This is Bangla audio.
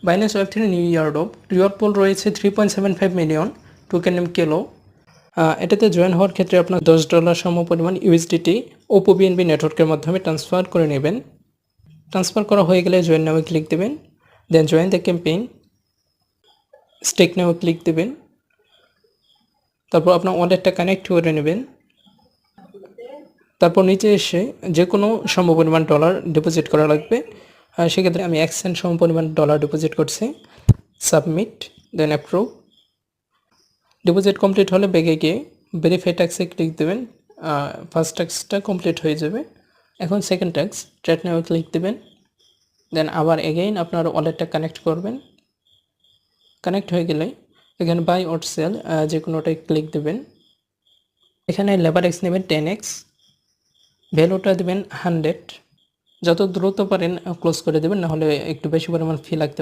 বাইন্যান্স ওয়েব 3 নিউ ইয়ারডপ রিওয়ার্ড পুল রয়েছে 3.75 মিলিয়ন টোকেন নেম কেলো। এটাতে জয়েন হওয়ার ক্ষেত্রে আপনার $10 সম পরিমাণ ইউএসডিটি ওপো বিএনবি নেটওয়ার্কের মাধ্যমে ট্রান্সফার করে নেবেন। ট্রান্সফার করা হয়ে গেলে জয়েন নামে ক্লিক দেবেন, then join the campaign, stake নামে ক্লিক দেবেন। তারপর আপনার ওয়ালেটটা কানেক্ট করে নেবেন। তারপর নিচে এসে যে কোনো সমপরিমাণ ডলার ডিপোজিট করা লাগবে। সেক্ষেত্রে আমি 1 সেন্ট সমপরিমাণ ডলার ডিপোজিট করছি। সাবমিট, দেন অ্যাপ্রুভ। ডিপোজিট কমপ্লিট হলে ব্যাগে গিয়ে ভেরিফাই ট্যাক্সে ক্লিক দেবেন। ফার্স্ট ট্যাক্সটা কমপ্লিট হয়ে যাবে। এখন সেকেন্ড ট্যাক্স ট্রেড নামে ক্লিক দেবেন, দেন আবার এগেইন আপনার ওয়ালেটটা কানেক্ট করবেন। কানেক্ট হয়ে গেলে এখানে বাই অর সেল যে কোনোটাই ক্লিক দেবেন। এখানে লেবার এক্স নেবেন 10x, ভ্যালুটা দেবেন 100। যত দ্রুত পারেন ক্লোজ করে দেবেন, নাহলে একটু বেশি পরিমাণ ফি লাগতে পারে।